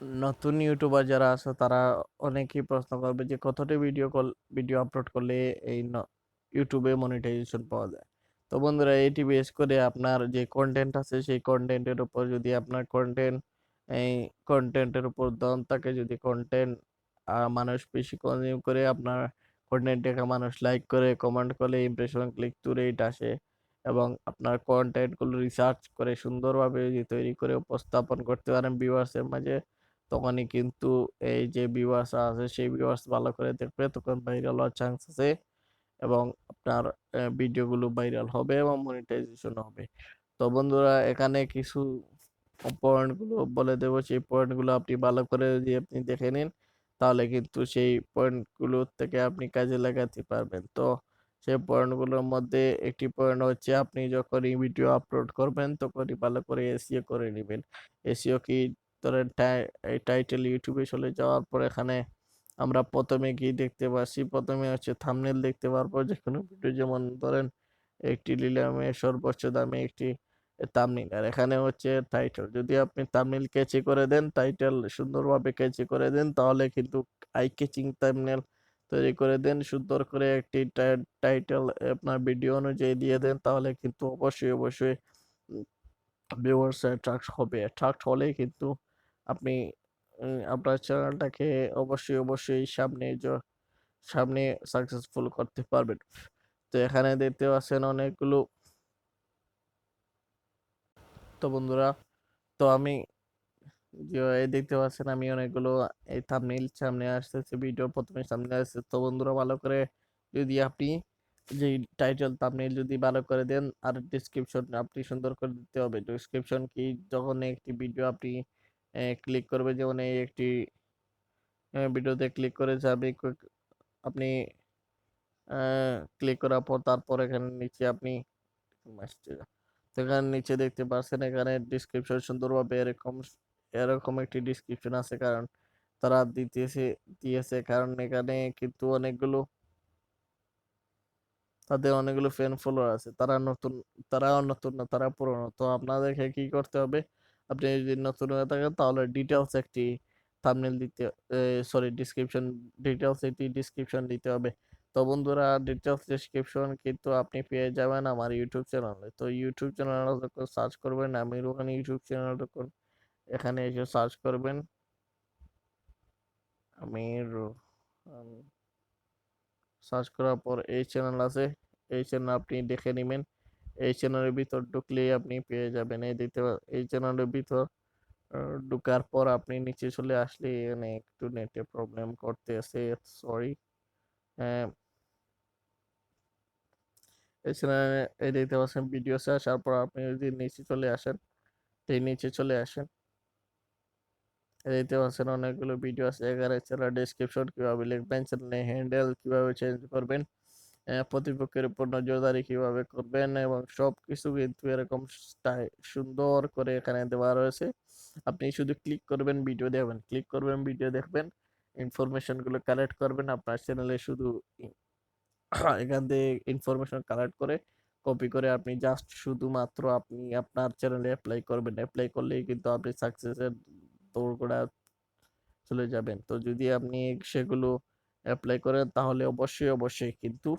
নতুন ইউটিউবার যারা আছে তারা অনেকেই প্রশ্ন করবে যে কতটি ভিডিও আপলোড করলে এই ইউটিউবে মনিটাইজেশন পাওয়া যায়। তো বন্ধুরা, এটি বেস করে আপনার যে কন্টেন্ট আছে সেই কন্টেন্টের উপর যদি আপনার এই কন্টেন্টের উপর দম থাকে, যদি কন্টেন্ট মানুষ বেশি কনজিউম করে, আপনার কন্টেন্ট দেখা মানুষ লাইক করে, কমেন্ট করে, ইমপ্রেশন, ক্লিক থ্রু রেট আসে, এবং আপনার কন্টেন্টগুলো রিসার্চ করে সুন্দরভাবে যদি তৈরি করে উপস্থাপন করতে পারেন ভিউয়ার্সের মাঝে, তখনই কিন্তু এই যে ভিউয়ার্স আছে সেই ভিউয়ার্স ভালো করে দেখবে, তখন ভাইরাল হওয়ার চান্স আছে, এবং আপনার ভিডিওগুলো ভাইরাল হবে এবং মনিটাইজেশন হবে। তো বন্ধুরা, এখানে কিছু পয়েন্টগুলো বলে দেবো, সেই পয়েন্টগুলো আপনি ভালো করে যদি আপনি দেখে নিন, তাহলে কিন্তু সেই পয়েন্টগুলো থেকে আপনি কাজে লাগাতে পারবেন। তো সেই পয়েন্টগুলোর মধ্যে একটি পয়েন্ট হচ্ছে, আপনি যখনই ভিডিও আপলোড করবেন তখনই ভালো করে এসইও করে নেবেন। এসইও কি? ধরেন এই টাইটেল ইউটিউবে চলে যাওয়ার পর এখানে আমরা প্রথমে কি দেখতে পাচ্ছি, প্রথমে হচ্ছে থাম্বনেল দেখতে পারবো যে কোনো ভিডিও, যেমন ধরেন একটি নিলামে সর্বোচ্চ দামে একটি থাম্বনেল, আর এখানে হচ্ছে টাইটেল। যদি আপনি থাম্বনেল ক্যাচি করে দেন, টাইটেল সুন্দরভাবে ক্যাচি করে দেন, তাহলে কিন্তু আই ক্যাচিং থাম্বনেল তৈরি করে দেন, সুন্দর করে একটি টাইটেল আপনার ভিডিও অনুযায়ী দিয়ে দেন, তাহলে কিন্তু অবশ্যই ভিউয়ার্স অ্যাট্রাক্ট হবে। অ্যাট্রাক্ট হলে কিন্তু আপনি আপনার চ্যানেলটাকে অবশ্যই সামনে সাকসেসফুল করতে পারবেন। তো এখানে দেখতে পাচ্ছেন অনেকগুলো। তো বন্ধুরা, তো আমি যে এই দেখতে পাচ্ছেন আমি অনেকগুলো এই থাম্বনেইল সামনে আসতেছে, ভিডিও প্রথমে সামনে আসছে। তো বন্ধুরা, ভালো করে যদি আপনি যে টাইটেল থাম্বনেইল যদি ভালো করে দেন, আর ডেসক্রিপশন আপনি সুন্দর করে দিতে হবে। ডেসক্রিপশন কি? যখন একটি ভিডিও আপনি ক্লিক করবে, যেমন এই একটি ভিডিওতে ক্লিক করে যাবে, আপনি ক্লিক করার পর তারপর এখানে নিচে আপনি আসছে, তো এখানে নিচে দেখতে পাচ্ছেন এখানে ডিসক্রিপশন সুন্দরভাবে এরকম একটি ডিসক্রিপশন আছে, কারণ তারা দিয়েছে কারণ এখানে কিন্তু তাদের অনেকগুলো ফ্যান ফলোয়ার আছে। তারাও নতুন না, তারা পুরনো। তো আপনাদেরকে কি করতে হবে, আপনি যদি নতুন হয়ে থাকেন তাহলে ডিটেলস একটি থাম্বনেল দিতে, সরি, ডিসক্রিপশন দিতে হবে। তো বন্ধুরা, ডিটেলস ডেসক্রিপশন কিন্তু আপনি পেয়ে যাবেন আমার ইউটিউব চ্যানেলে। তো ইউটিউব চ্যানেল যখন সার্চ করবেন, আমি রুহান ইউটিউব চ্যানেল, তখন এখানে এসে সার্চ করবেন আমি রুহান। সার্চ করার পর এই চ্যানেল আছে, এই চ্যানেল আপনি দেখে নেবেন। এই চ্যানেলের ভিতর ঢুকলেই আপনি পেয়ে যাবেন। এই চ্যানেলের ভিতর ঢুকার পর আপনি নিচে চলে আসলে এখানে একটু নেটে প্রবলেম করতেছে, সরি। হ্যাঁ, এই চ্যানেলে এই দেখতে পাচ্ছেন ভিডিওস, আসার পর আপনি যদি নিচে চলে আসেন, এই নিচে চলে আসেন, এই দেখতে পাচ্ছেন অনেকগুলো ভিডিও আছে। এখানে চ্যানেল ডেসক্রিপশন কিভাবে লিখবেন, চ্যানেলের হ্যান্ডেল কিভাবে চেঞ্জ করবেন, প্রতিপক্ষের উপর নজরদারি কিভাবে করবেন, এবং সবকিছু কিন্তু এরকম সুন্দর করে এখানে দেওয়া রয়েছে। আপনি শুধু ক্লিক করবেন, ভিডিও দেখবেন, ইনফরমেশন গুলো কালেক্ট করবেন আপনার চ্যানেলে। শুধু এখান থেকে ইনফরমেশন কালেক্ট করে কপি করে আপনি জাস্ট শুধুমাত্র আপনি আপনার চ্যানেলে অ্যাপ্লাই করবেন। অ্যাপ্লাই করলেই কিন্তু আপনি সাকসেসের দৌড়গোড়া চলে যাবেন। তো যদি আপনি সেগুলো অ্যাপ্লাই করেন, তাহলে অবশ্যই কিন্তু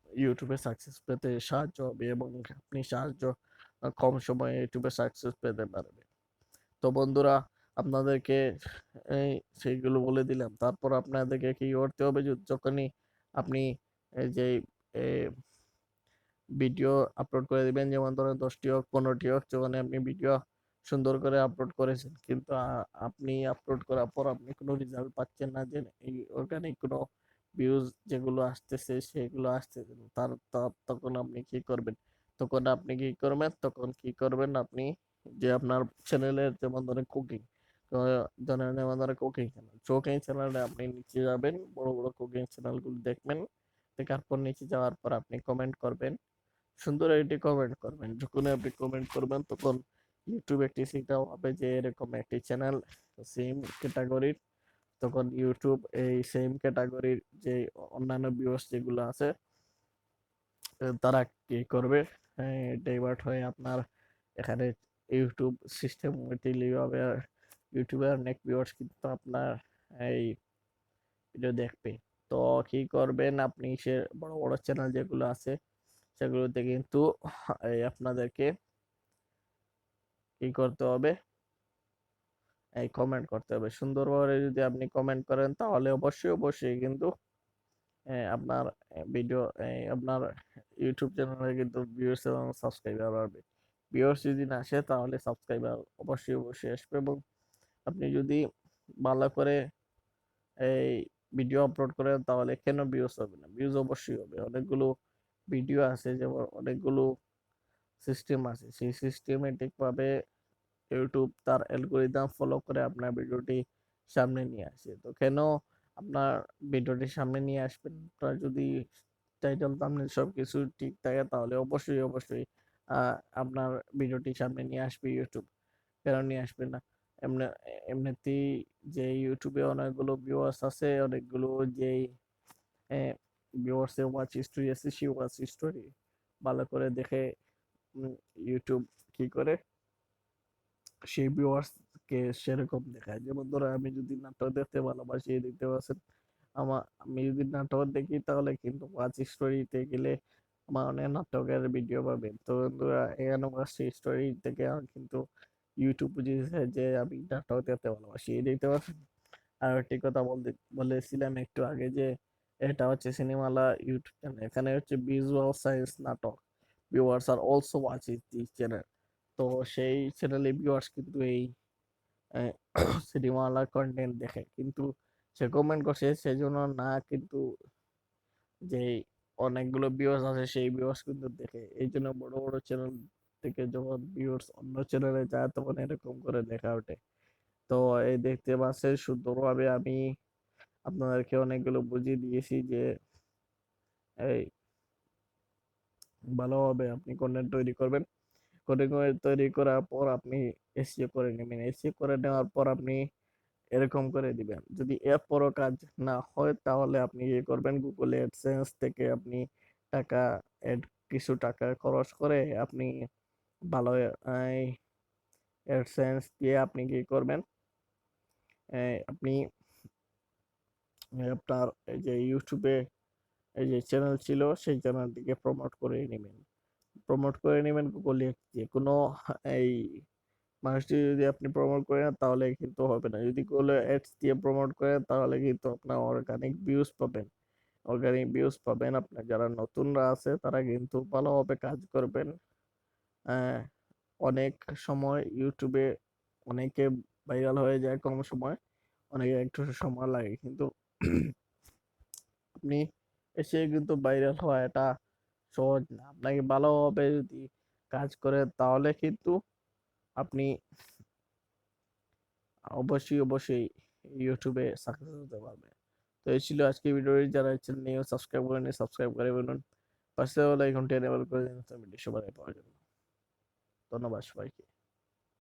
ইউটিউবে সাকসেস পেতে সাহায্য হবে, এবং আপনি কম সময়ে ইউটিউবে সাকসেস পেতে পারবেন। তো বন্ধুরা, আপনাদেরকে এই সেইগুলো বলে দিলাম। তারপর আপনাদেরকে কি করতে হবে, যখনই আপনি এই যে ভিডিও আপলোড করে দিবেন, যেমন ধরেন 10টি হোক, 15টি হোক, যখন আপনি ভিডিও সুন্দর করে আপলোড করেছেন, কিন্তু আপনি আপলোড করার পর আপনি কোনো রেজাল্ট পাচ্ছেন না, যে এই অর্গানিক কোনো ভিউজ যেগুলো আসতেছে সেগুলো আসতেছে না, তখন আপনি কি করবেন? তখন কি করবেন আপনি, যে আপনার চ্যানেলের, যেমন ধরেন কুকিং, তো যেমন ধরেন কুকিং চ্যানেলে আপনি নিচে যাবেন, বড় বড় কুকিং চ্যানেলগুলো দেখবেন, দেখার পর নিচে যাওয়ার পর আপনি কমেন্ট করবেন, সুন্দর একটি কমেন্ট করবেন। যখন আপনি কমেন্ট করবেন, তখন ইউটিউব একটি সিগন্যাল হবে যে এরকম একটি চ্যানেল সেম ক্যাটাগরির, তখন ইউটিউব এই সেম ক্যাটাগরির যে অন্যান্য ভিউয়ার্স যেগুলো আছে, তারা কি করবে, ডাইভার্ট হয়ে আপনার এখানে ইউটিউব সিস্টেমেটিকলি ভাবে ইউটিউবে অনেক ভিউয়ার্স কিন্তু আপনার এই ভিডিও দেখবে। তো কি করবেন, আপনি সে বড় বড় চ্যানেল যেগুলো আছে সেগুলোতে কিন্তু এই আপনাদেরকে কি করতে হবে, এই কমেন্ট করতে হবে সুন্দরভাবে। যদি আপনি কমেন্ট করেন তাহলে অবশ্যই অবশ্যই কিন্তু আপনার ভিডিও আপনার ইউটিউব চ্যানেলে কিন্তু ভিউয়ার্স এবং সাবস্ক্রাইবার বাড়বে। ভিউয়ার্স যদি না আসে তাহলে সাবস্ক্রাইবার অবশ্যই অবশ্যই আসবে। এবং আপনি যদি ভালো করে এই ভিডিও আপলোড করেন তাহলে কেন ভিউজ হবে না, ভিউজ অবশ্যই হবে। অনেকগুলো ভিডিও আছে, যেমন অনেকগুলো সিস্টেম আছে, সেই সিস্টেমেটিক ভাবে ইউটিউব তার অ্যালগরিদম ফলো করে আপনার ভিডিওটি সামনে নিয়ে আসে। তো কেন আপনার ভিডিওটি সামনে নিয়ে আসবেন, আপনার যদি টাইটেল থাম্বনেল সবকিছু ঠিক থাকে তাহলে অবশ্যই অবশ্যই আপনার ভিডিওটি সামনে নিয়ে আসবে ইউটিউব। কেন নিয়ে আসবে না? এমনি এমনিতেই যে ইউটিউবে অনেকগুলো ভিউয়ার্স আছে, অনেকগুলো যেই ভিউয়ার্স এর ওয়াচ হিস্টরি আছে, সেই ওয়াচ হিস্টরি ভালো করে দেখে ইউটিউব কি করে সেই ভিউয়ার্স কে সেরকম দেখায়। যেমন ধরো আমি যদি নাটক দেখতে ভালোবাসি, দেখতে পাচ্ছেন আমি যদি নাটক দেখি তাহলে কিন্তু ওয়াচ স্টোরিতে গেলে আমার অনেক নাটকের ভিডিও পাবেন। তো বন্ধুরা এখানে ওয়াচ স্টোরি থেকে আমার কিন্তু ইউটিউব বুঝেছে যে আমি নাটক দেখতে ভালোবাসি, এই দেখতে পাচ্ছেন। আর একটি কথা বলেছিলাম একটু আগে যে এটা হচ্ছে সিনেমালা ইউটিউব চ্যানেল, এখানে হচ্ছে ভিজুয়াল সায়েন্স নাটক। Viewers are also watching this channel. তো সেই চ্যানেলে ভিউয়ার্স কিন্তু এই সিনেমালা কন্টেন্ট দেখে, কিন্তু সে কমেন্ট করছে সেজন্য না, কিন্তু যে অনেকগুলো ভিউয়ার্স আছে সেই ভিউয়ার্স কিন্তু দেখে। এই জন্য বড় বড় চ্যানেল থেকে যখন ভিউয়ার্স অন্য চ্যানেলে যায় তখন এরকম করে দেখা ওঠে। তো এই দেখতে পাচ্ছেন সুন্দরভাবে আমি আপনাদেরকে অনেকগুলো বুঝিয়ে দিয়েছি যে এই ভালোভাবে আপনি কন্টেন্ট তৈরি করবেন। কন্টেন্ট তৈরি করার পর আপনি এসইও করে নেবেন। এসইও করে নেওয়ার পর আপনি এরকম করে দিবেন। যদি এরপরও কাজ না হয় তাহলে আপনি কি করবেন, গুগল অ্যাডসেন্স থেকে আপনি টাকা কিছু টাকা খরচ করে আপনি ভালো অ্যাডসেন্স দিয়ে আপনি কি করবেন, আপনি আপনার এই যে ইউটিউবে এই যে চ্যানেল ছিল সেই চ্যানেলটিকে প্রমোট করে নেবেন গুগলে। যে কোনো এই মানুষটি যদি আপনি প্রমোট করেন তাহলে কিন্তু হবে না। যদি গুগল অ্যাডস দিয়ে প্রমোট করেন তাহলে কিন্তু আপনার অর্গানিক ভিউজ পাবেন। আপনার যারা নতুনরা আছে তারা কিন্তু ভালোভাবে কাজ করবেন। আহ, অনেক সময় ইউটিউবে অনেকে ভাইরাল হয়ে যায় কম সময়, অনেকে একটু সময় লাগে, কিন্তু আপনি এসে কিন্তু ভাইরাল হওয়া এটা সহজ না। আপনাকে ভালোভাবে যদি কাজ করেন তাহলে কিন্তু আপনি অবশ্যই অবশ্যই ইউটিউবে সাকসেস হতে পারবেন। তো এই ছিল আজকে ভিডিওটি। যারা চ্যানেল নিয়ে সাবস্ক্রাইব করেন সাবস্ক্রাইব করে বলুন, পাশে লাইকনটি এনেবল করে দিন ভিডিও সবার আগে পাওয়ার জন্য। ধন্যবাদ সবাইকে।